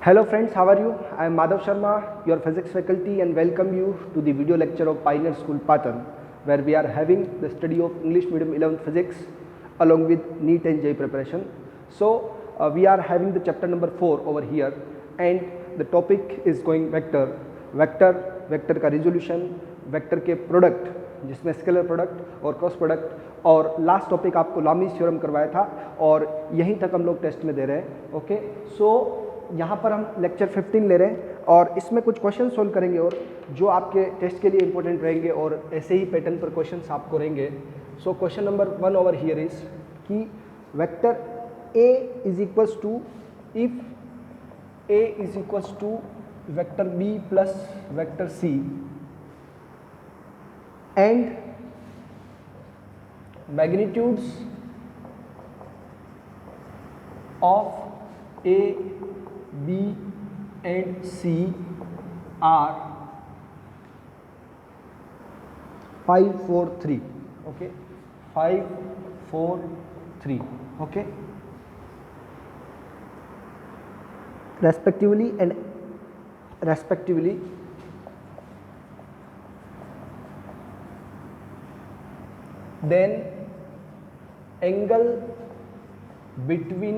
Hello friends, how are you? I am Madhav Sharma, your physics faculty, and welcome you to the video lecture of Pioneer School Patan, where we are having the study of English medium 11th physics along with NEET and JEE preparation. So we are having the chapter number 4 over here, and the topic is going vector, vector का resolution, vector के product जिसमें scalar product और cross product, और last topic आपको Lami's theorem करवाया था और यहीं तक हम लोग टेस्ट में दे रहे हैं. ओके, सो यहाँ पर हम लेक्चर 15 ले रहे हैं और इसमें कुछ क्वेश्चन सोल्व करेंगे और जो आपके टेस्ट के लिए इंपॉर्टेंट रहेंगे और ऐसे ही पैटर्न पर क्वेश्चंस आपको रहेंगे. So question number 1 over here is कि vector A is equals to, if A is equals to vector B plus vector C and magnitudes of A, B and C are 5, 4, 3. Okay, 5, 4, 3. Okay, respectively. Then angle between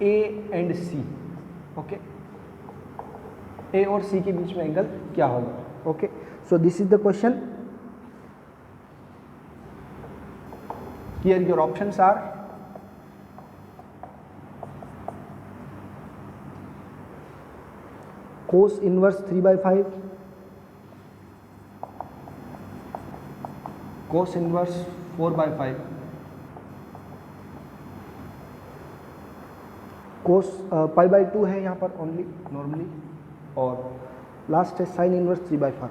A and C. Okay, A और C के बीच में angle क्या होगा? Okay, so this is the question. Here your options are cos inverse 3/5, cos inverse 4/5, cos pi/2 है यहाँ पर only normally, और लास्ट है sin inverse 3/4,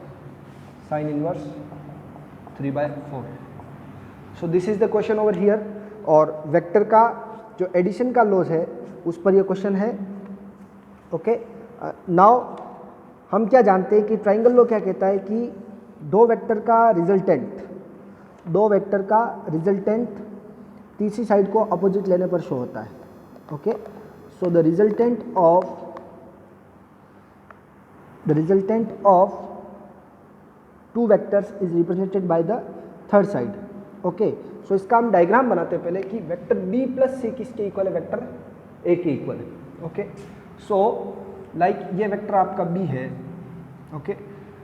sin inverse 3/4. So this is the question over here. और vector का जो addition का laws है उस पर ये क्वेश्चन है. ओके, नाउ हम क्या जानते हैं कि ट्राइंगल लॉ क्या कहता है कि दो वेक्टर का रिजल्टेंट तीसरी साइड को अपोजिट लेने पर शो होता है. Okay, so the resultant of two vectors is represented by the third side. Okay, so इसका हम डायग्राम बनाते हैं पहले कि वेक्टर बी प्लस सी किसके इक्वल है? वेक्टर ए के इक्वल है. ओके, सो लाइक ये वेक्टर आपका बी है. ओके,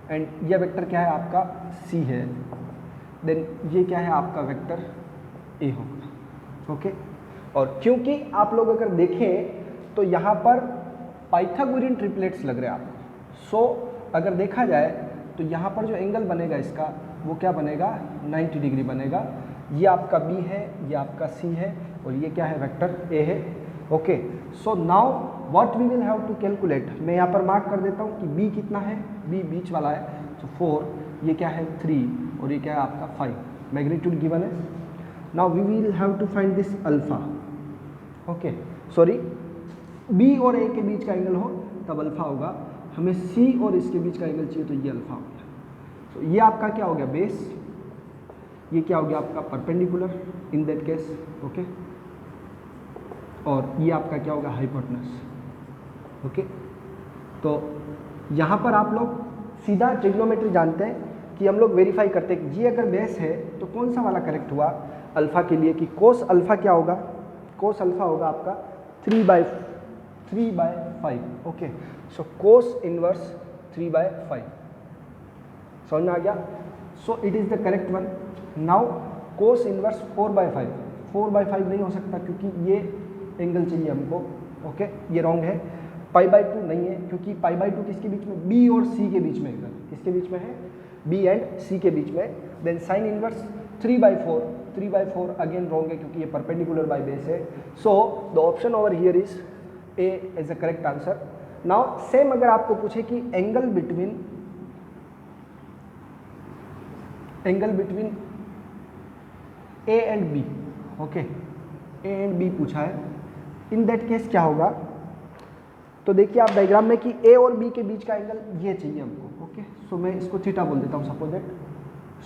एंड ये वेक्टर क्या है? आपका सी है. देन ये क्या है? आपका वेक्टर ए होगा. ओके, और क्योंकि आप लोग अगर देखें तो यहाँ पर पाइथागोरियन ट्रिपलेट्स लग रहे हैं आपको. सो अगर देखा जाए तो यहाँ पर जो एंगल बनेगा इसका वो क्या बनेगा? 90 डिग्री बनेगा. ये आपका बी है, ये आपका सी है, और ये क्या है? वेक्टर ए है. Okay, so now what we will have to calculate. मैं यहाँ पर मार्क कर देता हूँ कि बी कितना है. बी बीच वाला है, तो 4, ये क्या है? 3, और ये क्या है? आपका 5. मैग्नीट्यूड गिवन है. Now we will have to find this alpha. Okay, sorry, B और ए के बीच का एंगल हो तब अल्फा होगा. हमें सी और इसके बीच का एंगल चाहिए, तो ये अल्फा हो गया. तो ये आपका क्या हो गया? बेस. ये क्या हो गया? आपका perpendicular in that case. Okay, और ये आपका क्या होगा? हाइपोटेनस. ओके, तो यहाँ पर आप लोग सीधा ट्रिग्नोमेट्री जानते हैं कि हम लोग वेरीफाई करते हैं कि ये अगर बेस है तो कौन सा वाला करेक्ट हुआ अल्फा के लिए, कि कोस अल्फा क्या होगा? कोस अल्फा होगा आपका 3/5. ओके, सो कोस इनवर्स 3/5. समझ में आ गया? So it is the correct one. Now cos inverse 4/5 नहीं हो सकता क्योंकि ये एंगल चाहिए हमको. ओके, ये रॉन्ग है. pi/2 नहीं है क्योंकि pi/2 किसके बीच में? बी और सी के बीच में एंगल. किसके बीच में है? बी एंड सी के बीच में. Then sine inverse 3/4 again wrong है क्योंकि ये परपेंडिकुलर बाय बेस है. So the option over here is A is the correct answer. Now same अगर आपको पूछे कि angle between A and B. Okay, A and B पूछा है, इन दैट केस क्या होगा? तो देखिए आप डायग्राम में कि ए और बी के बीच का एंगल ये चाहिए हमको. ओके, सो मैं इसको थीटा बोल देता हूँ सपोज दैट.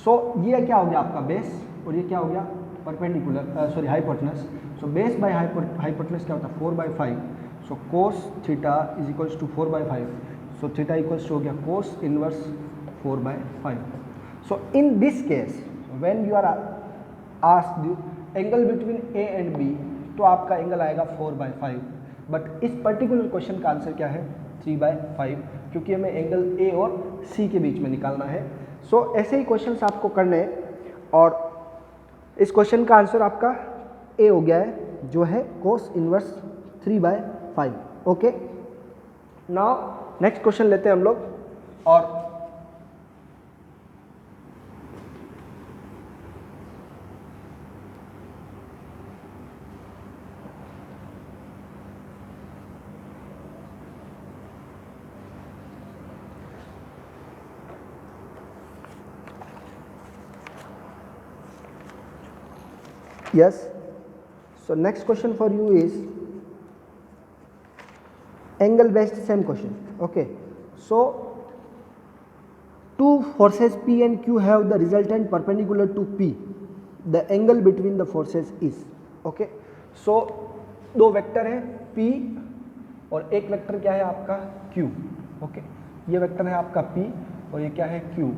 सो ये क्या हो गया आपका बेस, और ये क्या हो गया perpendicular, sorry hypotenuse. So base by hypotenuse क्या होता है 4/5. So cos theta is equals to 4/5, so theta equals to हो गया cos inverse 4/5. So in this case when you are asked angle between A and B, तो आपका angle आएगा 4/5, but इस particular question का आंसर क्या है 3/5, क्योंकि हमें एंगल ए और सी के बीच में निकालना है. सो ऐसे ही क्वेश्चंस आपको करने हैं, और इस क्वेश्चन का आंसर आपका ए हो गया है, जो है cos inverse 3/5. Okay, now next question लेते हैं हम लोग. और yes, so next question for you is angle based same question. Okay, so two forces P and Q have the resultant perpendicular to P, the angle between the forces is. Okay, so दो vector है P और एक vector क्या है आपका Q. Okay, ये vector है आपका P और ये क्या है Q.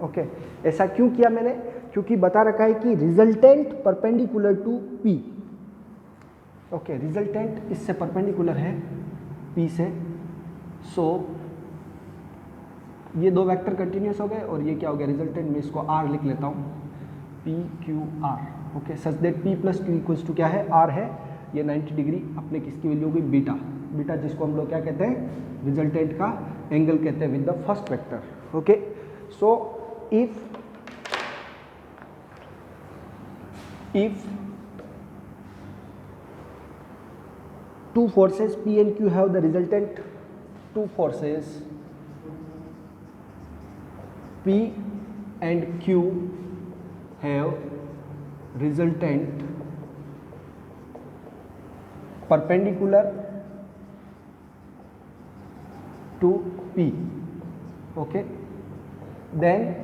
ओके, ऐसा क्यों किया मैंने, क्योंकि बता रखा है कि resultant perpendicular to P. Okay, resultant इससे परपेंडिकुलर है P से. सो ये दो वेक्टर कंटिन्यूस हो गए और ये क्या हो गया रिजल्टेंट. में इसको R लिख लेता हूँ, PQR. Okay, such that P plus Q equals to क्या है R है. ये 90 डिग्री अपने किसकी वैल्यू हो गई बीटा. बीटा जिसको हम लोग क्या कहते हैं रिजल्टेंट का एंगल कहते हैं with the first vector. Okay, so if two forces P and Q have the resultant, two forces P and Q have resultant perpendicular to P. Okay, then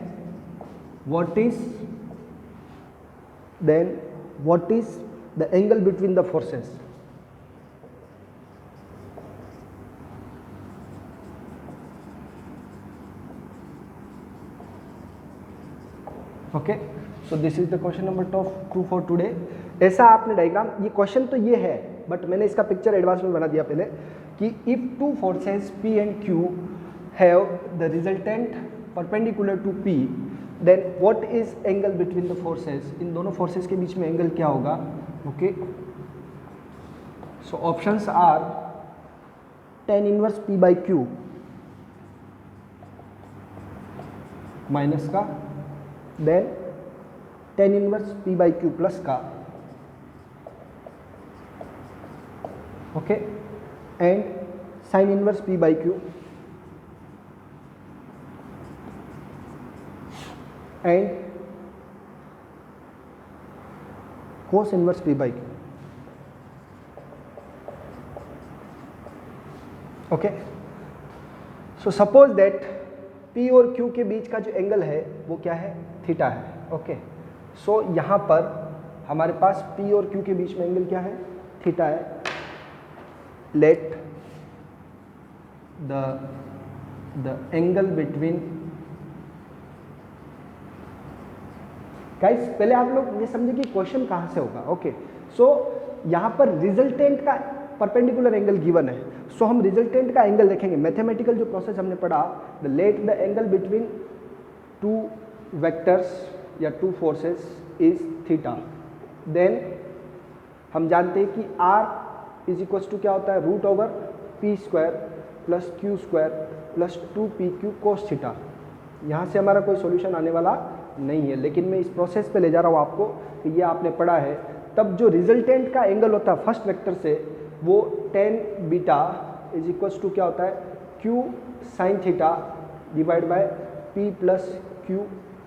what is the angle between the forces? Okay, so this is the question number 2 for today. ऐसा आपने diagram, ये question तो ये है but मैंने इसका picture advance में बना दिया पहले कि if two forces P and Q have the resultant perpendicular to P, then what is angle between the forces. इन दोनों फोर्सेस के बीच में एंगल क्या होगा. Okay, so options are tan inverse P/Q minus का, then tan inverse P/Q plus का. Okay, and sin inverse P/Q and cos inverse P/Q. Okay, so suppose that P और Q के बीच का जो एंगल है वो क्या है थीटा है. ओके, सो यहाँ पर हमारे पास P और Q के बीच में एंगल क्या है थीटा है. Late the angle between, guys पहले आप लोग ये समझे कि क्वेश्चन कहाँ से होगा. ओके, सो यहाँ पर रिजल्टेंट का परपेंडिकुलर एंगल गिवन है. सो हम रिजल्टेंट का एंगल देखेंगे. मैथमेटिकल जो प्रोसेस हमने पढ़ा, the let the angle between two vectors या two forces is theta. Then हम जानते हैं कि R इज इक्वल्स टू क्या होता है root over P square plus Q square plus 2PQ cos theta. यहाँ से हमारा कोई सॉल्यूशन आने वाला नहीं है, लेकिन मैं इस प्रोसेस पे ले जा रहा हूँ आपको कि ये आपने पढ़ा है. तब जो रिजल्टेंट का एंगल होता है फर्स्ट वेक्टर से वो tan beta is equals to क्या होता है Q sine theta divide by P plus Q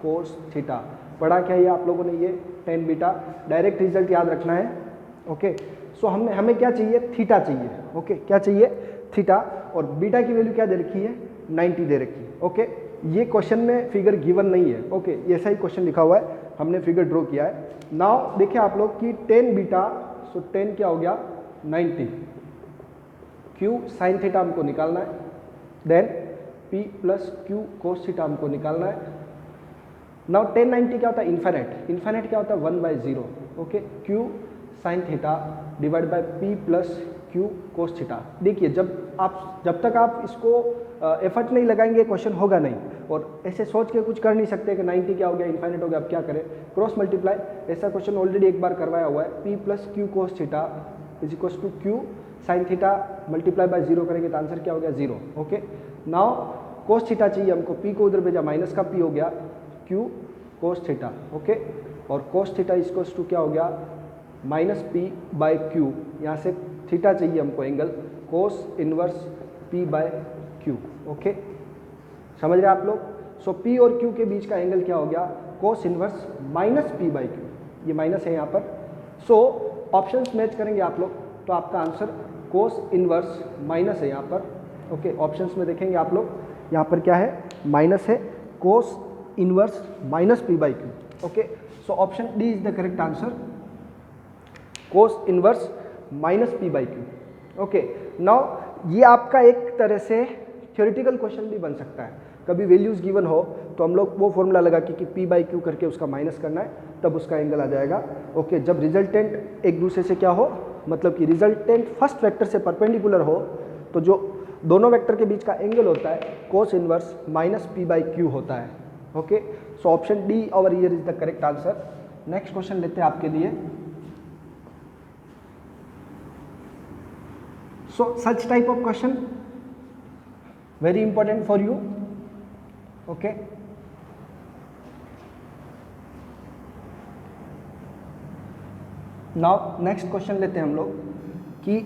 cos theta. पढ़ा क्या ये आप लोगों ने, ये tan बीटा. डायरेक्ट रिजल्ट याद रखना है. ओके, सो हमें क्या चाहिए थीटा चाहिए. ओके, क्या चाहिए थीटा, और बीटा की वैल्यू क्या दे रखी है 90 दे रखी है. ओके, ये क्वेश्चन में फिगर गिवन नहीं है. ओके, ऐसा ही क्वेश्चन लिखा हुआ है, हमने फिगर ड्रॉ किया है. नाउ देखिए आप लोग कि tan बीटा, सो tan क्या हो गया 90. क्यू साइन थीटा हमको निकालना है, then P plus Q cos theta हमको निकालना है। नाउ 1090 क्या होता है, इन्फिनिट, इन्फिनिट क्या होता है 1/0, okay, Q sine theta divide by P plus Q cos theta. देखिए जब तक आप इसको एफर्ट नहीं लगाएंगे क्वेश्चन होगा नहीं, और ऐसे सोच के कुछ कर नहीं सकते कि 90 क्या हो गया, इन्फिनिट हो गया, अब क्या करें, क्रॉस मल्टीप्लाई, ऐसा क्वेश्चन ऑलरेडी एक बार करवाया हुआ है। P plus Q cos theta is equal to Q sine theta multiply by 0 करेंगे तो आंसर क्या हो गया 0, ओके। नाउ कोस थीटा चाहिए हमको, पी को उधर भेजा, माइनस का पी हो गया क्यू कोस थीटा, ओके, और कोस थीटा इक्वल टू क्या हो गया माइनस पी बाय क्यू, यहाँ से थीटा चाहिए हमको angle cos inverse P by Q, okay, समझ रहे आप लोग। सो पी और क्यू के बीच का एंगल क्या हो गया cos inverse minus P by Q, ये माइनस है यहाँ पर। सो ऑप्शंस मैच करेंगे आप लोग तो आपका आंसर कोस इनवर्स माइनस है यहाँ पर, ओके। ऑप्शंस में देखेंगे आप लोग, यहाँ पर क्या है माइनस है, cos inverse minus P by Q, okay. So option D is the correct answer, cos inverse minus P by Q, okay. Now ये आपका एक तरह से थ्योरेटिकल क्वेश्चन भी बन सकता है, कभी वैल्यूज गिवन हो तो हम लोग वो फॉर्मूला लगा कि पी बाई क्यू करके उसका माइनस करना है, तब उसका एंगल आ जाएगा, ओके। जब रिजल्टेंट एक दूसरे से क्या हो, मतलब कि रिजल्टेंट फर्स्ट वेक्टर से परपेंडिकुलर हो, तो जो दोनों वेक्टर के बीच का एंगल होता है cos inverse minus P by Q होता है, okay. So option D over here is the correct answer. Next question लेते हैं आपके लिए। So such type of question very important for you, okay. Now next question लेते हैं हम लोग कि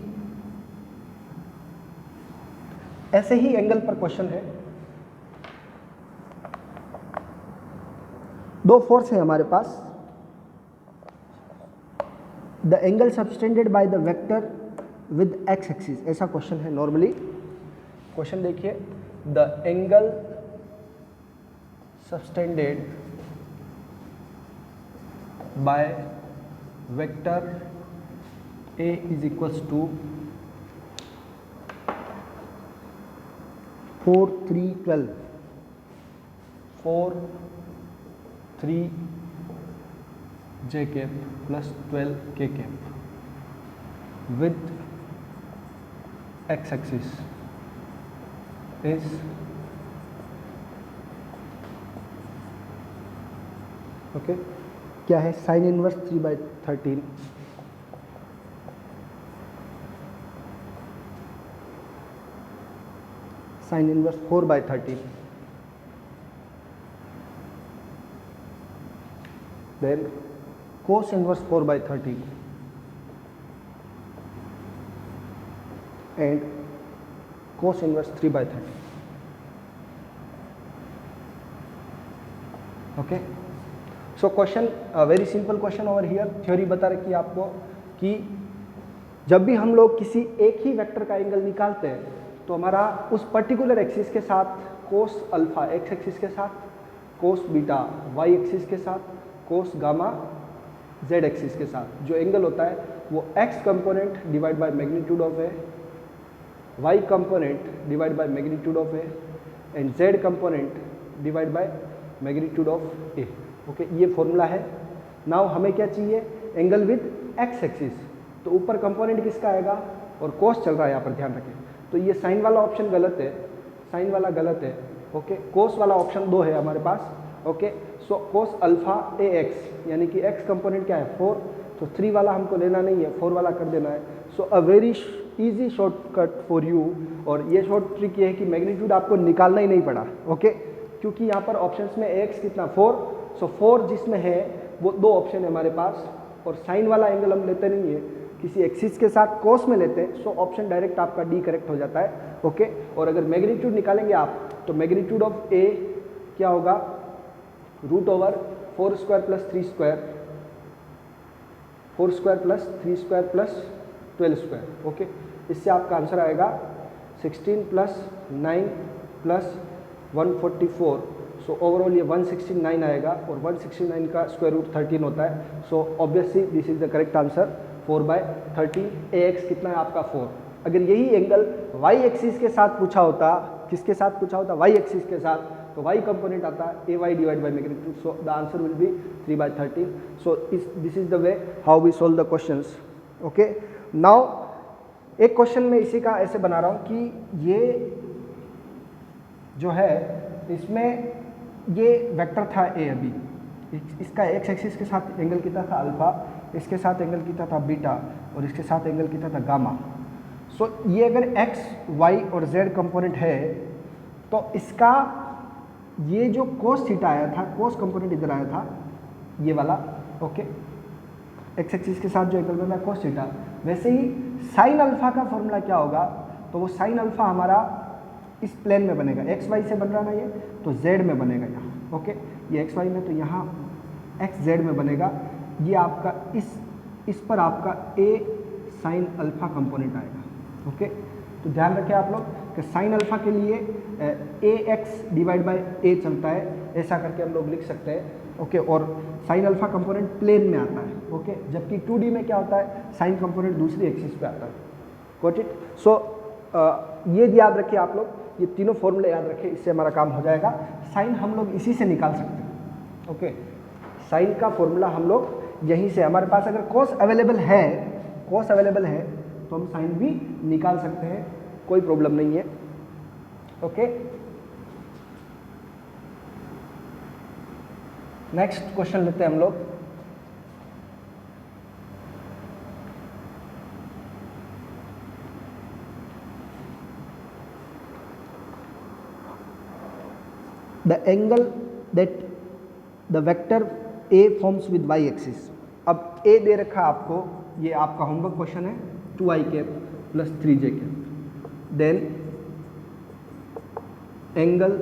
ऐसे ही एंगल पर क्वेश्चन है, दो फोर्स है हमारे पास, the angle subtended by the vector with X axis, ऐसा क्वेश्चन है नॉर्मली। क्वेश्चन देखिए, the angle subtended by vector A is equals to 4 3 12 4 3 j cap plus 12 k cap with x axis is okay, क्या है sine inverse 3/13 sine inverse 4/13 then cos inverse 4/13 and cos inverse 3/13, okay. So question very simple question over here, theory बता रखी है आपको कि जब भी हम लोग किसी एक ही वेक्टर का एंगल निकालते हैं तो हमारा उस पर्टिकुलर एक्सिस के साथ कोस अल्फा एक्स एक्सिस के साथ, कोस बीटा वाई एक्सिस के साथ, कोस गामा जेड एक्सिस के साथ जो एंगल होता है वो X component divide by magnitude of A, Y component divide by magnitude of A and Z component divide by magnitude of A, okay. ये formula है। नाउ हमें क्या चाहिए, एंगल विद एक्स एक्सिस, तो ऊपर कंपोनेंट किसका आएगा और कोस चल रहा है यहाँ पर, ध्यान रखें। तो ये साइन वाला ऑप्शन गलत है, साइन वाला गलत है, ओके। कोस वाला ऑप्शन 2 है हमारे पास, ओके। सो कोस अल्फा ए एक्स, यानी कि एक्स कंपोनेंट क्या है 4, तो 3 वाला हमको लेना नहीं है, 4 वाला कर देना है। So a very easy shortcut for you, और ये शॉर्ट ट्रिक ये है कि मैग्नीट्यूड आपको निकालना ही नहीं पड़ा, ओके, क्योंकि यहाँ पर ऑप्शंस में एक्स कितना 4, सो 4 जिसमें है वो 2 ऑप्शन है हमारे पास, और साइन वाला एंगल हम लेते नहीं है, किसी एक्सिस के साथ कोस में लेते हैं, सो ऑप्शन डायरेक्ट आपका डी करेक्ट हो जाता है, ओके। और अगर मैग्नीट्यूड निकालेंगे आप तो मैग्नीट्यूड ऑफ ए क्या होगा, root over 4 square plus 3 square, 4 square plus 3 square plus 12 square, okay. इससे आपका आंसर आएगा 16 प्लस 9 प्लस 144, सो ओवरऑल ये 169 आएगा, और 169 का स्क्वायर रूट 13 होता है। So obviously this is the correct answer 4/13। A x कितना है आपका 4, अगर यही एंगल वाई एक्सिस के साथ पूछा होता, किसके साथ पूछा होता, वाई एक्सिस के साथ, तो वाई कंपोनेंट आता है A Y divide by magnitude, so the answer will be 3/13. So this is the way how we solve the questions. Okay, now एक क्वेश्चन में इसी का ऐसे बना रहा हूँ कि ये जो है इसमें ये वेक्टर था ए, अभी इसका एक्स एक्सिस के साथ एंगल कितना था अल्फा, इसके साथ एंगल कितना था बीटा, और इसके साथ एंगल कितना था गामा. सो ये अगर एक्स वाई और जेड कंपोनेंट है तो इसका ये जो कोस थीटा आया था, कोस कंपोनेंट इधर आया था ये वाला. ओके, एक्स एक्सिस के साथ जो एंगल बन रहा है कोस थीटा, वैसे ही साइन अल्फा का फॉर्मूला क्या होगा, तो वो साइन अल्फा हमारा इस प्लेन में बनेगा, एक्स वाई से बन रहा ना ये, तो जेड में बनेगा यहाँ. ओके, ये एक्स वाई में, तो यहाँ एक्स जेड में बनेगा. ये आपका इस पर आपका ए साइन अल्फा कंपोनेंट आएगा. ओके, तो ध्यान रखें आप लोग कि साइन अल्फा के लिए ए एक्स डिवाइड बाई ए चलता है, ऐसा करके हम लोग लिख सकते हैं. ओके, और साइन अल्फा कंपोनेंट प्लेन में आता है. ओके, जबकि 2D में क्या होता है, साइन कंपोनेंट दूसरी एक्सिस पे आता है. Got it. सो ये याद रखिए आप लोग, ये तीनों फॉर्मूले याद रखें, इससे हमारा काम हो जाएगा. साइन हम लोग इसी से निकाल सकते हैं. ओके, साइन का फॉर्मूला हम लोग यहीं से, हमारे पास अगर कॉस अवेलेबल है तो हम साइन भी निकाल सकते हैं, कोई प्रॉब्लम नहीं है. ओके, नेक्स्ट क्वेश्चन लेते हैं हम लोग. The angle that the vector A forms with Y axis. अब ए दे रखा आपको, ये आपका होमवर्क क्वेश्चन है, 2i cap plus 3j cap. Then angle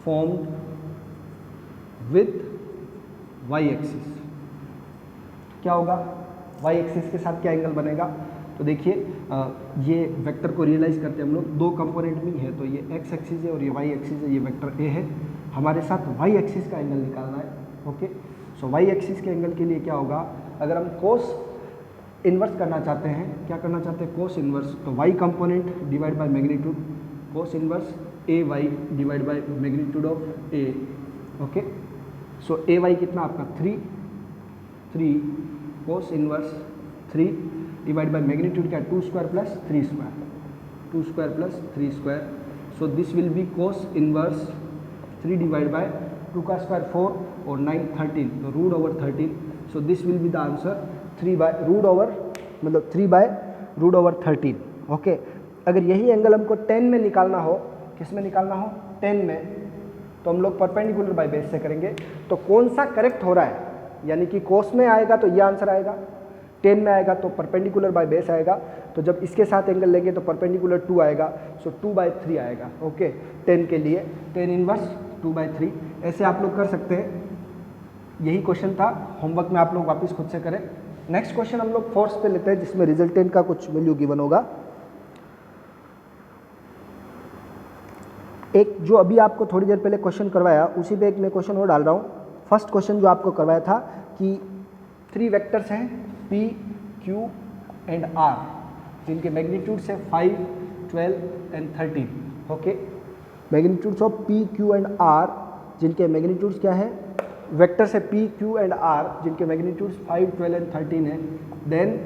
formed with Y axis क्या होगा, वाई एक्सिस के साथ क्या एंगल बनेगा. तो देखिए ये वेक्टर को रियलाइज करते हैं हम लोग, दो कंपोनेंट में है, तो ये एक्स एक्सिस है और ये वाई एक्सिस है, ये वेक्टर ए है. हमारे साथ वाई एक्सिस का एंगल निकालना है. ओके, सो वाई एक्सिस के एंगल के लिए क्या होगा, अगर हम कोस इन्वर्स करना चाहते हैं, क्या करना चाहते हैं, कोस इन्वर्स, तो Y component divide by magnitude, cos inverse A Y divide by magnitude of A. Okay, so A Y कितना आपका 3 cos inverse 3 divide by magnitude क्या 2 square plus 3 square, 2 square plus 3 square. So this will be cos inverse 3 divide by 2 का square 4 और 9 13, तो root over 13. So this will be the answer 3 by root over, मतलब 3 by root over 13. Okay, अगर यही angle हमको 10 में निकालना हो, किस में निकालना हो, 10 में, तो हम लोग परपेंडिकुलर बाय बेस से करेंगे. तो कौन सा करेक्ट हो रहा है, यानी कि कोस में आएगा तो ये आंसर आएगा, 10 में आएगा तो परपेंडिकुलर बाय बेस आएगा. तो जब इसके साथ एंगल लेंगे तो परपेंडिकुलर 2 आएगा, सो 2/3 आएगा. ओके, 10 के लिए 10 इनवर्स 2/3. ऐसे आप लोग कर सकते हैं. यही क्वेश्चन था होमवर्क में, आप लोग वापस खुद से करें. नेक्स्ट क्वेश्चन हम लोग फोर्स पे लेते हैं, जिसमें रिजल्टेंट का कुछ वैल्यू गिवन होगा. एक जो अभी आपको थोड़ी देर पहले क्वेश्चन करवाया, उसी पे एक मैं क्वेश्चन और डाल रहा हूँ. फर्स्ट क्वेश्चन जो आपको करवाया था कि 3 वेक्टर्स हैं P, Q एंड R, जिनके मैग्नीट्यूड से 5, 12 and 13. Okay, magnitudes of P, Q and R, जिनके मैग्नीट्यूड्स क्या है, वेक्टर से P, Q एंड R, जिनके मैग्नीट्यूड्स 5, 12 एंड 13 है. Then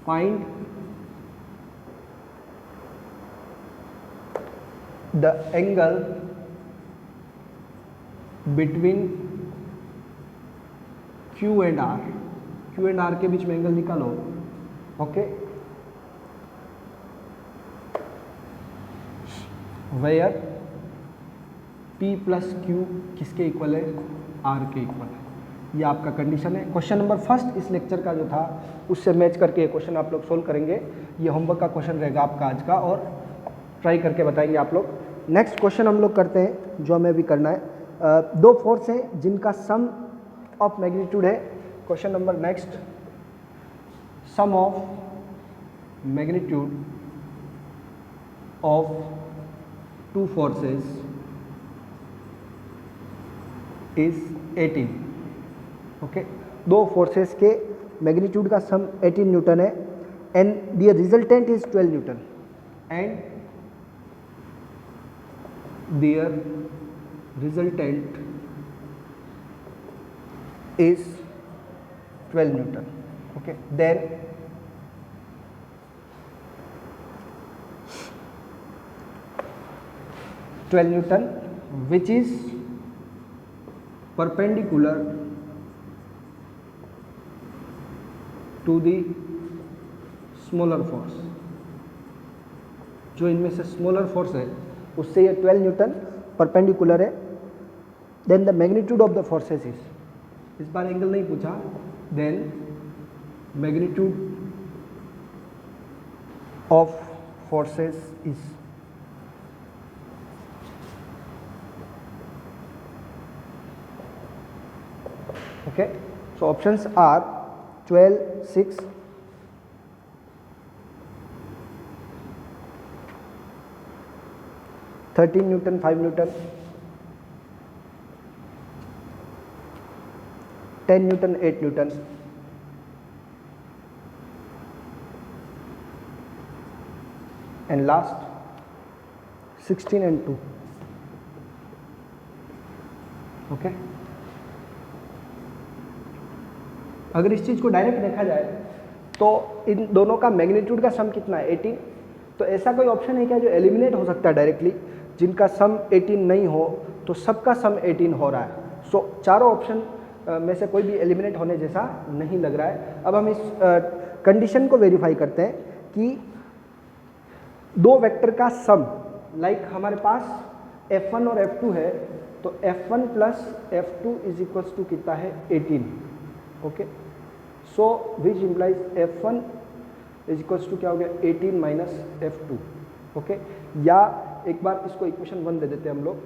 find the angle between Q and R. Q and R के बीच में एंगल निकालो. Okay, where P plus Q किसके इक्वल है, R के इक्वल है. ये आपका कंडीशन है. क्वेश्चन नंबर फर्स्ट इस लेक्चर का जो था उससे मैच करके क्वेश्चन आप लोग सोल्व करेंगे. ये होमवर्क का क्वेश्चन रहेगा आपका आज का, और ट्राई करके बताएंगे आप लोग. नेक्स्ट क्वेश्चन हम लोग करते हैं, जो हमें भी करना है. 2 फोर्स हैं जिनका सम ऑफ मैग्नीट्यूड है. Question number next, sum of magnitude of 2 forces is 18. Okay, 2 forces के मैग्नीट्यूड का सम 18 न्यूटन है. and their resultant is 12 Newton, and their resultant is 12 Newton. Okay, then Newton which is perpendicular to the smaller force, जो इनमें से smaller force है उससे ये 12 newton perpendicular है. Then the magnitude of the forces is, इस बार angle नहीं पूछा, then magnitude of forces is okay. So options are 12, 6, 13 Newton, 5 Newton, 10 Newton, 8 Newton, and last 16 and 2. Okay. अगर इस चीज़ को डायरेक्ट देखा जाए तो इन दोनों का मैग्नीट्यूड का सम कितना है 18. तो ऐसा कोई ऑप्शन है क्या जो एलिमिनेट हो सकता है डायरेक्टली, जिनका सम 18 नहीं हो तो सबका सम 18 हो रहा है. सो चारों ऑप्शन में से कोई भी एलिमिनेट होने जैसा नहीं लग रहा है. अब हम इस कंडीशन को वेरीफाई करते हैं कि दो वेक्टर का सम, लाइक हमारे पास F1 और F2 है, तो F1 plus F2 is equals to कितना है 18. Okay, so which implies F1 is equals to क्या हो गया 18 माइनस F2. ओके, या एक बार इसको इक्वेशन 1 दे देते हैं हम लोग.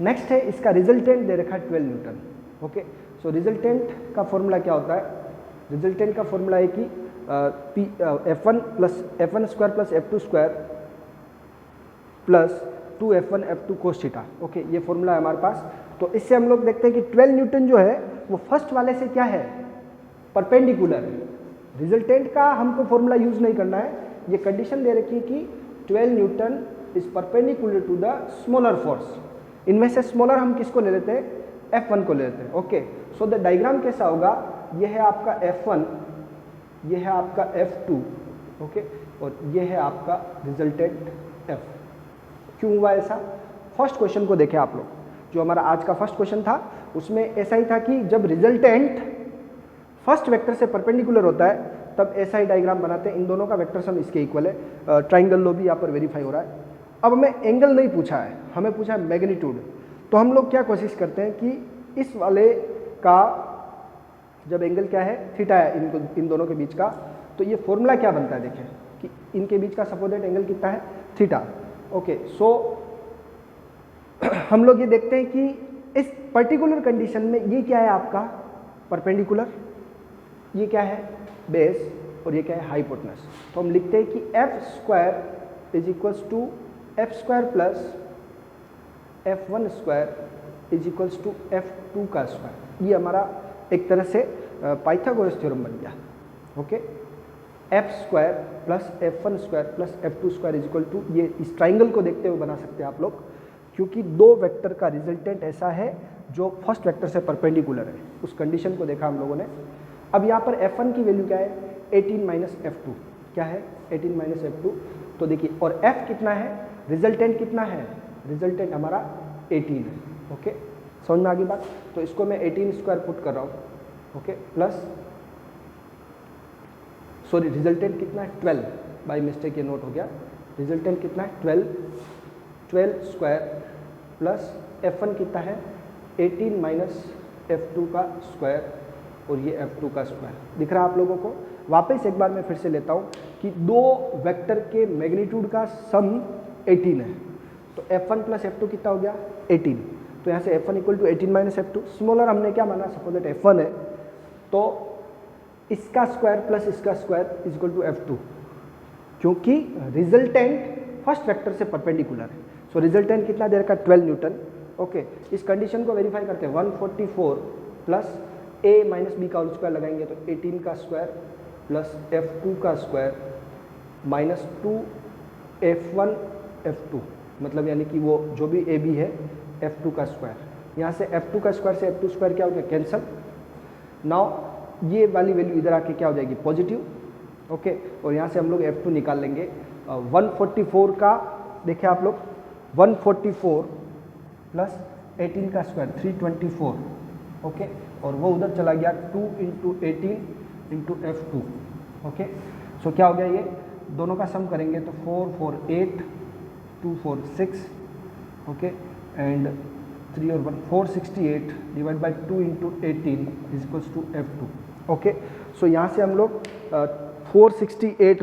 नेक्स्ट है इसका रिजल्टेंट दे रखा है 12 न्यूटन. ओके, सो रिजल्टेंट का फॉर्मूला क्या होता है? रिजल्टेंट का फॉर्मूला है कि F1 plus F1 square plus F2 square plus 2F1 F2 cos theta. Okay, ये फॉर्मूला है हमारे पास. तो इससे हम लोग देखते हैं कि 12 न्यूटन जो है वो फर्स्ट वाले से क्या है, परपेंडिकुलर है. रिजल्टेंट का हमको फॉर्मूला यूज नहीं करना है, ये कंडीशन दे रखी है कि 12 newton is perpendicular to the smaller force. इनमें से स्मॉलर हम किसको ले लेते हैं? F1 को ले लेते हैं. ओके, सो द डायग्राम कैसा होगा, ये है आपका F1, ये है आपका F2. ओके, और ये है आपका रिजल्टेंट F. क्यों हुआ ऐसा? फर्स्ट क्वेश्चन को देखें आप लोग, जो हमारा आज का फर्स्ट क्वेश्चन था उसमें ऐसा ही था कि जब रिजल्टेंट फर्स्ट वेक्टर से परपेंडिकुलर होता है तब ऐसा ही डायग्राम बनाते हैं. इन दोनों का वेक्टर सम इसके इक्वल है. ट्राइंगल लो भी यहाँ पर वेरीफाई हो रहा है. अब हमें एंगल नहीं पूछा है, हमें पूछा है मैग्नीट्यूड. तो हम लोग क्या कोशिश करते हैं कि इस वाले का जब एंगल क्या है थीटा है इन दोनों के बीच का, तो ये फॉर्मूला क्या बनता है देखें कि इनके बीच का सपोजिट एंगल कितना है थीटा. ओके, सो हम लोग ये देखते हैं कि इस पर्टिकुलर कंडीशन में ये क्या है आपका परपेंडिकुलर, ये क्या है बेस, और ये क्या है हाइपोटेनस. तो हम लिखते हैं कि F square is equals to F square plus F1 square is equals to F2 का स्क्वायर. ये हमारा एक तरह से पाइथागोरस थ्योरम बन गया. Okay, F square plus F1 square plus F2 square is equal to, ये इस ट्राइंगल को देखते हुए बना सकते हैं आप लोग, क्योंकि दो वेक्टर का रिजल्टेंट ऐसा है जो फर्स्ट वेक्टर से परपेंडिकुलर है. उस कंडीशन को देखा हम लोगों ने. अब यहाँ पर F1 की वैल्यू क्या है 18 माइनस F2. क्या है 18 माइनस F2. तो देखिए, और F कितना है, रिजल्टेंट कितना है, रिजल्टेंट हमारा 18 है. ओके, समझ में आ गई बात. तो इसको मैं 18 स्क्वायर पुट कर रहा हूँ. ओके, प्लस सॉरी रिजल्टेंट कितना है 12, बाय मिस्टेक ये नोट हो गया. रिजल्टेंट कितना है 12 स्क्वायर प्लस F1 कितना है 18 माइनस F2 का स्क्वायर, और ये F2 का स्क्वायर. दिख रहा है आप लोगों को? वापस एक बार मैं फिर से लेता हूँ कि दो वेक्टर के मैग्नीट्यूड का सम 18 है. तो F1 प्लस F2 कितना हो गया 18. तो यहाँ से F1 equal to 18 minus F2. Smaller हमने क्या माना, सपोज दैट F1 है, तो इसका स्क्वायर प्लस इसका square is equal to F2, क्योंकि रिजल्टेंट फर्स्ट वेक्टर से परपेंडिकुलर है. सो रिजल्टेंट कितना दे रखा 12 न्यूटन. ओके, इस कंडीशन को वेरीफाई करते हैं. 144 प्लस a माइनस बी का होल स्क्वायर लगाएंगे तो 18 का स्क्वायर प्लस F2 का स्क्वायर माइनस 2F1 F2, मतलब यानी कि वो जो भी AB है F2 का स्क्वायर। यहाँ से F2 का स्क्वायर से F2 स्क्वायर क्या हो गया, कैंसल। नाउ ये वाली वैल्यू इधर आके क्या हो जाएगी, पॉजिटिव। ओके, और यहाँ से हम लोग F2 निकाल लेंगे। 144 का देखिए आप लोग, 144 प्लस 18 का स्क्वायर 324। ओके, और वो उधर चला गया 2 इंटू 18 इंटू F2। ओके, सो क्या हो गया, ये दोनों का सम करेंगे तो 4 4 8 2 4 6। ओके, एंड 3 और 1 468 divide by 2 into 18 is equals to F2। Okay, so यहाँ से हम लोग 468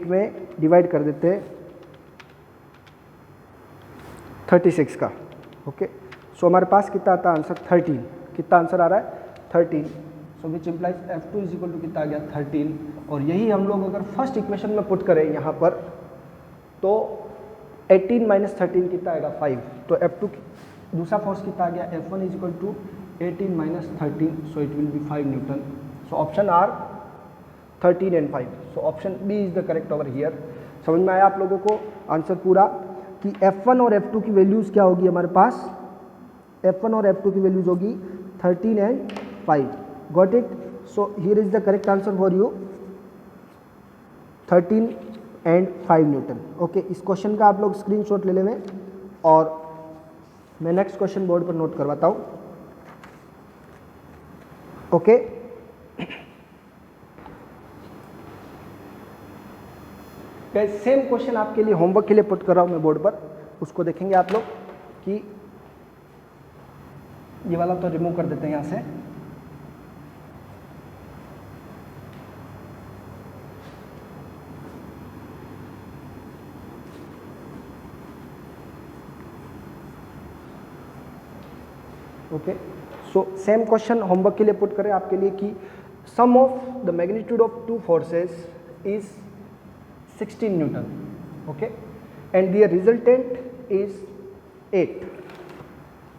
में डिवाइड कर देते हैं 36 का। ओके, सो हमारे पास कितना आता है आंसर, 13। कितना आंसर आ रहा है, 13। So which implies F2 is equal to कितना आ गया, 13। और यही हम लोग अगर फर्स्ट इक्वेशन में पुट करें यहाँ पर तो 18 माइनस 13 कितना आएगा, 5। तो F2 दूसरा फोर्स कितना आ गया, F1 is equal to 18 minus 13, so it will be 5 newton. So option are 13 and 5। So option B is the correct over here. समझ में आया आप लोगों को आंसर पूरा, कि F1 और F2 की वैल्यूज़ क्या होगी हमारे पास, F1 और F2 की वैल्यूज़ होगी 13 and 5। Got it. So here is the correct answer for you, 13 and 5 Newton. Okay, इस क्वेश्चन का आप लोग स्क्रीनशॉट ले लेंगे और मैं नेक्स्ट क्वेश्चन बोर्ड पर नोट करवाता हूँ। ओके, सेम क्वेश्चन आपके लिए होमवर्क के लिए पुट कर रहा हूँ मैं बोर्ड पर, उसको देखेंगे आप लोग कि ये वाला तो रिमूव कर देते हैं यहाँ से। Okay, so same question homework के लिए पुट करें आपके लिए कि sum of the magnitude of two forces is 16 newton. Okay, and their resultant is 8।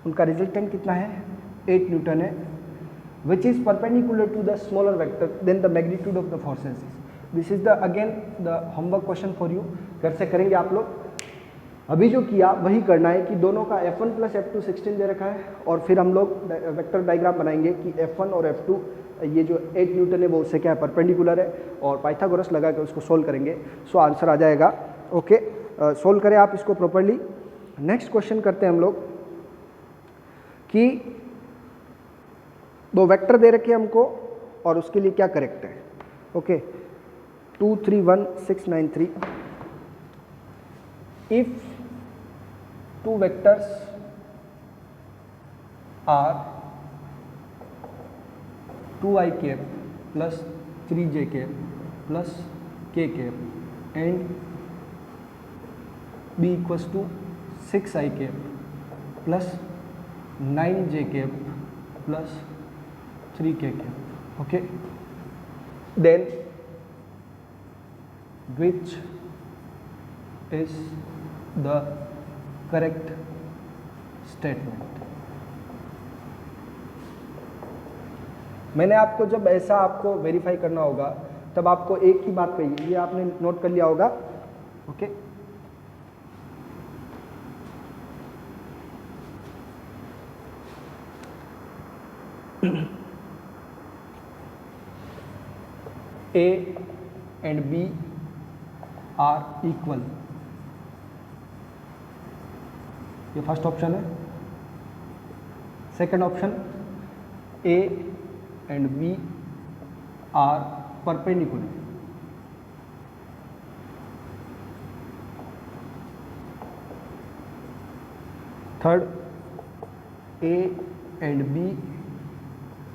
उनका रिजल्टेंट कितना है, 8 न्यूटन है, which is perpendicular to the smaller vector then the magnitude of the forces. This is the again the homework question for you. घर से करेंगे आप लोग, अभी जो किया वही करना है कि दोनों का F1 प्लस F2 16 दे रखा है, और फिर हम लोग वेक्टर डायग्राम बनाएंगे कि F1 और F2 ये जो 8 न्यूटन है वो उससे क्या है, परपेंडिकुलर है, और पाइथागोरस लगा के उसको सोल्व करेंगे। सो आंसर आ जाएगा। ओके, सोल्व करें आप इसको प्रॉपर्ली। नेक्स्ट क्वेश्चन करते हैं हम लोग कि दो वेक्टर दे रखे हमको और उसके लिए क्या करेक्ट है। Okay, 2 3 1 6 9 3। If two vectors are 2i cap plus 3j cap plus k cap and b equals to 6i cap plus 9j cap plus 3k cap, okay, then which is the correct statement. मैंने आपको जब ऐसा आपको verify करना होगा तब आपको एक ही बात कही, ये आपने नोट कर लिया होगा। Okay, A and B are equal, ये फर्स्ट ऑप्शन है। Second option, A and B are perpendicular. Third, A and B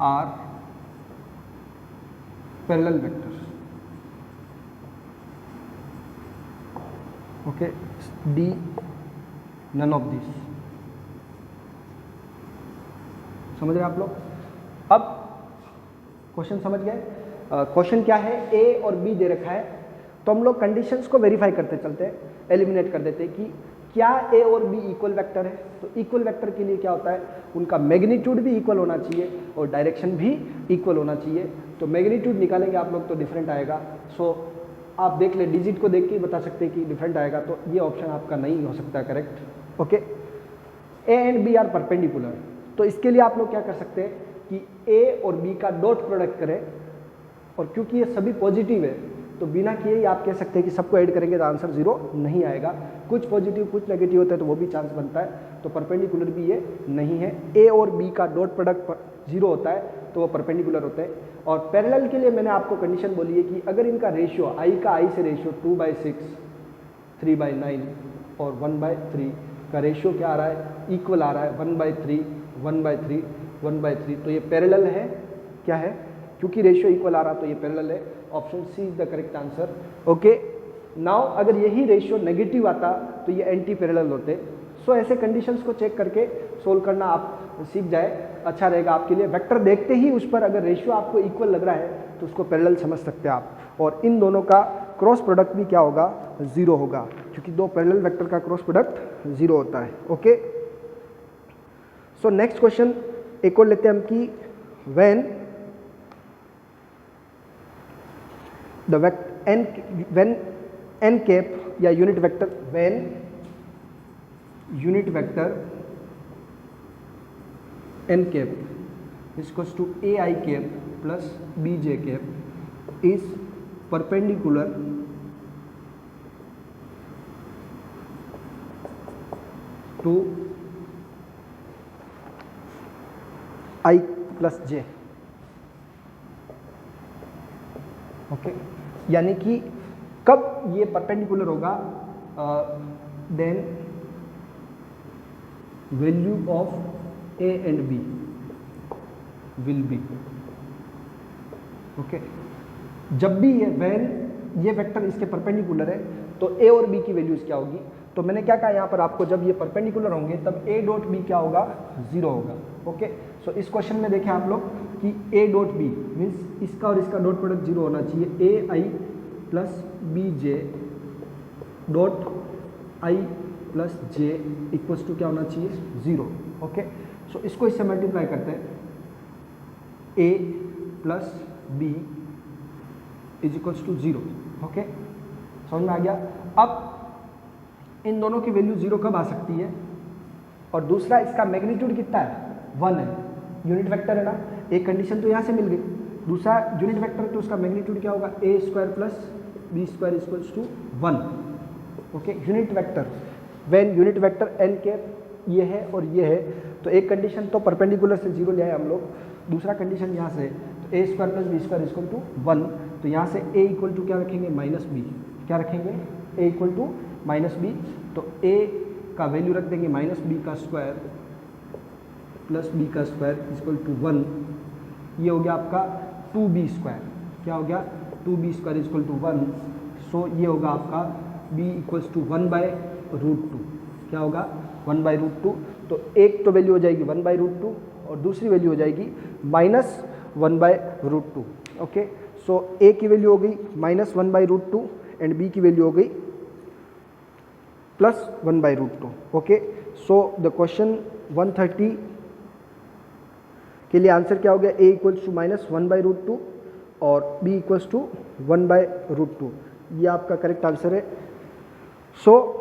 are parallel vectors. Okay, D none of this. समझ रहे आप लोग? अब क्वेश्चन समझ गए? क्वेश्चन क्या है, ए और बी दे रखा है, तो हम लोग कंडीशंस को वेरीफाई करते चलते हैं, एलिमिनेट कर देते हैं कि क्या ए और बी इक्वल वेक्टर है? तो इक्वल वेक्टर के लिए क्या होता है, उनका मैग्नीट्यूड भी इक्वल होना चाहिए और डायरेक्शन भी इक्वल होना चाहिए। तो मैग्नीट्यूड निकालेंगे आप लोग तो डिफरेंट आएगा। सो आप देख ले, डिजिट को देख के ही बता सकते हैं कि डिफरेंट आएगा, तो ये ऑप्शन आपका नहीं हो सकता correct. Okay, A and B are perpendicular, तो इसके लिए आप लोग क्या कर सकते हैं कि ए और बी का डॉट प्रोडक्ट करें, और क्योंकि ये सभी पॉजिटिव है तो बिना किए ही आप कह सकते हैं कि सबको ऐड करेंगे तो आंसर 0 नहीं आएगा। कुछ पॉजिटिव कुछ नेगेटिव होता है तो वो भी चांस बनता है, तो परपेंडिकुलर भी ये नहीं है। ए और बी का डॉट प्रोडक्ट 0 होता है तो वो परपेंडिकुलर होते हैं। और पैरेलल के लिए मैंने आपको कंडीशन बोली है कि अगर इनका रेशियो आई से रेशियो 2/6, 3/9 और 1/3 का रेशियो क्या आ रहा है, इक्वल आ रहा है, 1/3, 1/3, 1/3, तो ये पैरेलल है। क्या है, क्योंकि रेशियो इक्वल आ रहा तो ये पैरेलल है। Option C is the correct answer. Okay, now अगर यही रेशियो नेगेटिव आता तो ये एंटी पैरेलल होते। सो ऐसे कंडीशंस को चेक करके सोल्व करना आप सीख जाए, अच्छा रहेगा आपके लिए। वेक्टर देखते ही उस पर अगर रेशियो आपको इक्वल लग रहा है तो उसको पैरेलल समझ सकते हैं आप, और इन दोनों का क्रॉस प्रोडक्ट भी क्या होगा, 0 होगा, क्योंकि दो पैरेलल वेक्टर का क्रॉस प्रोडक्ट 0 होता है। ओके, सो नेक्स्ट क्वेश्चन एक और लेते हैं हम कि व्हेन when n cap या unit vector, when unit vector n cap is equals to ai cap plus bj cap is perpendicular to I plus j। Okay, यानी कि कब ये परपेंडिकुलर होगा, then value of A and B will be. Okay, जब भी ये when ये vector इसके परपेंडिकुलर है तो ए और बी की वैल्यूज क्या होगी। तो मैंने क्या कहा यहाँ पर आपको, जब ये परपेंडिकुलर होंगे तब ए डॉट बी क्या होगा, 0 होगा। ओके, सो इस क्वेश्चन में देखें आप लोग कि ए डॉट बी मीन्स इसका और इसका डॉट प्रोडक्ट 0 होना चाहिए। A I plus B J dot I plus J equals to क्या होना चाहिए, 0। ओके, सो इसको इससे मल्टीप्लाई करते हैं, A plus B is equals to 0। Okay, समझ में आ गया। अब इन दोनों की वैल्यू 0 कब आ सकती है, और दूसरा इसका मैग्नीट्यूड कितना है, 1 है, यूनिट वेक्टर है ना। एक कंडीशन तो यहाँ से मिल गई, दूसरा यूनिट वेक्टर तो उसका मैग्नीट्यूड क्या होगा, A square plus B square equals to 1। Okay, unit vector when unit vector N cap ये है और ये है, तो एक कंडीशन तो परपेंडिकुलर से 0 ले आए हम लोग, दूसरा कंडीशन यहाँ से तो A square plus B square equal to 1, तो यहाँ से ए इक्वल टू क्या रखेंगे, माइनस बी। क्या रखेंगे, ए इक्वल टू माइनस बी, तो ए का वैल्यू रख देंगे माइनस बी का स्क्वायर प्लस बी का स्क्वायर इक्वल टू 1। ये हो गया आपका 2b स्क्वायर। क्या हो गया, 2b स्क्वायर इक्वल टू 1। सो ये होगा आपका b इक्वल्स टू 1/√2। क्या होगा, 1/√2। तो एक तो वैल्यू हो जाएगी 1/√2 और दूसरी वैल्यू हो जाएगी -1/√2। ओके, सो a की वैल्यू हो गई -1/√2 एंड b की वैल्यू हो गई +1/√2। ओके, सो द क्वेश्चन 130 के लिए आंसर क्या हो गया, a इक्वल्स टू -1/√2 और b इक्वल्स टू 1/√2। ये आपका करेक्ट आंसर है। सो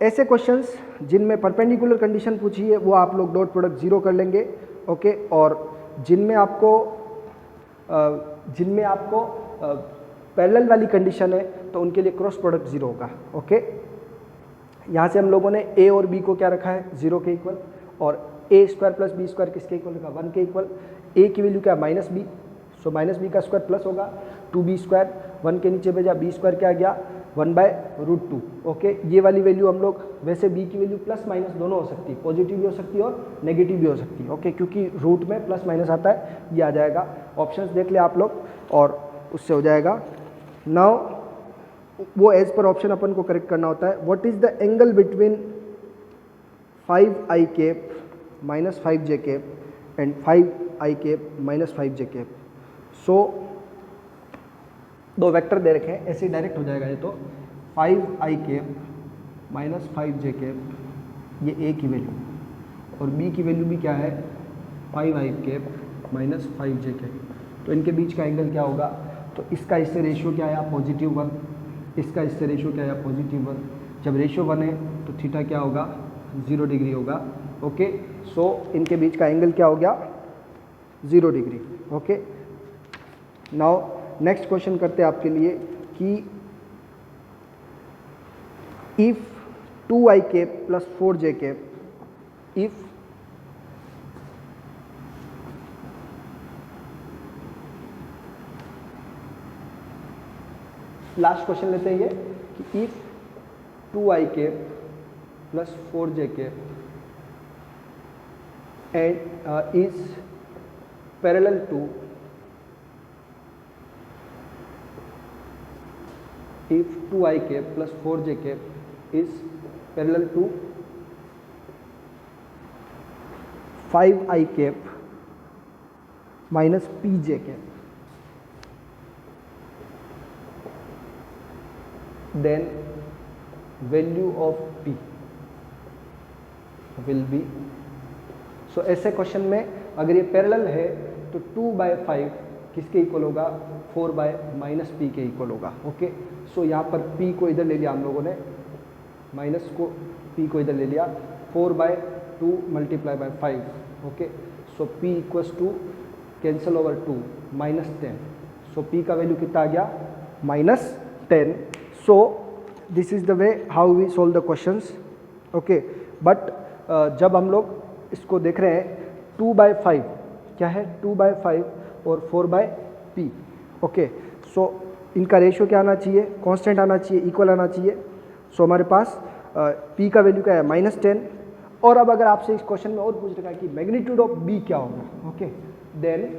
ऐसे क्वेश्चंस जिनमें परपेंडिकुलर कंडीशन पूछी है वो आप लोग डॉट प्रोडक्ट 0 कर लेंगे। ओके, और जिनमें आपको पैरेलल वाली कंडीशन है तो उनके लिए क्रॉस प्रोडक्ट 0 होगा। ओके, यहाँ से हम लोगों ने a और b को क्या रखा है, 0 के इक्वल, और a square plus B square किसके इक्वल होगा, 1 के इक्वल। ए की वैल्यू क्या, minus b, so minus B का स्क्वायर प्लस होगा 2b स्क्वायर, 1 के नीचे भेजा, बी स्क्वायर क्या आ गया 1/√2। ओके, ये वाली वैल्यू हम लोग, वैसे b की वैल्यू प्लस माइनस दोनों हो सकती है, पॉजिटिव भी हो सकती है और नेगेटिव भी हो सकती है। ओके, क्योंकि रूट में प्लस माइनस आता है, ये आ जाएगा। ऑप्शंस देख ले आप लोग और उससे हो जाएगा। नाउ वो एज पर ऑप्शन अपन को करेक्ट करना होता है। What is the angle between 5i cap -5j cap and 5i cap -5j cap. So दो वेक्टर दे रखे हैं, ऐसे डायरेक्ट हो जाएगा ये तो 5i cap minus 5j cap, ये ए की वैल्यू, और बी की वैल्यू भी क्या है 5i cap minus 5j cap. तो इनके बीच का एंगल क्या होगा, तो इसका इससे रेशियो क्या आया +1, इसका इससे रेशियो क्या आया +1। जब रेशियो 1 है तो थीटा क्या होगा 0 डिग्री होगा। ओके, सो इनके बीच का एंगल क्या हो गया 0 degree. Okay, now next question करते हैं आपके लिए कि if 2i cap plus 4j cap, if last question लेते हैं ये कि if 2i cap plus 4j cap and is parallel to if 2i cap plus 4j cap is parallel to 5i cap minus pj cap, then value of p will be, सो ऐसे question में अगर ये parallel है तो 2/5 किसके equal होगा 4/-p के equal होगा। ओके, सो यहाँ पर p को इधर ले लिया हम लोगों ने, माइनस को p को इधर ले लिया, 4/2 multiply by 5। Okay, so p equals two cancel over 2 -10, so p का वैल्यू कितना आ गया -10। So this is the way how we solve the questions. Okay, but जब हम लोग इसको देख रहे हैं 2/5 क्या है 2/5 और 4/p। ओके, सो इनका रेशियो क्या आना चाहिए, कांस्टेंट आना चाहिए, इक्वल आना चाहिए। सो हमारे पास p का वैल्यू क्या है -10। और अब अगर आपसे इस क्वेश्चन में और पूछ रखा है कि मैग्नीट्यूड ऑफ b क्या होगा, ओके, देन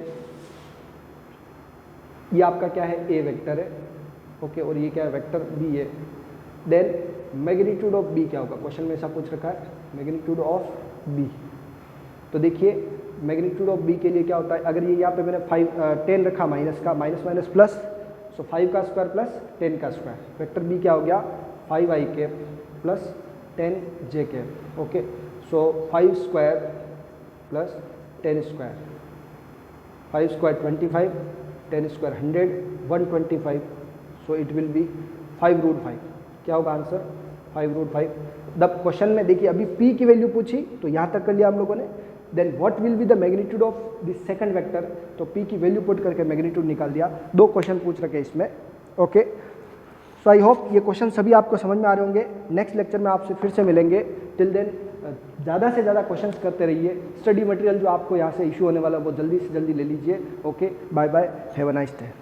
ये आपका क्या है a वेक्टर है। ओके, और ये क्या है वेक्टर b है। देन मैग्नीट्यूड ऑफ b क्या होगा, क्वेश्चन में ऐसा पूछ रखा है मैग्नीट्यूड ऑफ b। तो देखिए मैग्नीट्यूड ऑफ b के लिए क्या होता है, अगर ये यहाँ पे मैंने 10 रखा माइनस का, माइनस माइनस प्लस, सो 5 का स्क्वायर प्लस 10 का स्क्वायर, वेक्टर b क्या हो गया 5i cap plus 10j cap. Okay, so 5 square plus 10 square, 5 square 25, 10 square 100, 125, so it will B 5√5। क्या होगा आंसर 5√5। द क्वेश्चन में देखिए अभी p की वैल्यू पूछी तो यहाँ तक कर लिया हम लोगों ने। Then what will be the magnitude of the second vector, तो p की वैल्यू पुट करके मैग्नीट्यूड निकाल दिया। 2 क्वेश्चन पूछ रखे इसमें। ओके, सो आई होप ये क्वेश्चन सभी आपको समझ में आ रहे होंगे। नेक्स्ट लेक्चर में आपसे फिर से मिलेंगे। टिल देन ज़्यादा से ज़्यादा क्वेश्चंस करते रहिए। स्टडी मटेरियल जो आपको यहाँ से इशू होने वाला है वो जल्दी से जल्दी ले लीजिए। Okay, bye bye, have a nice day.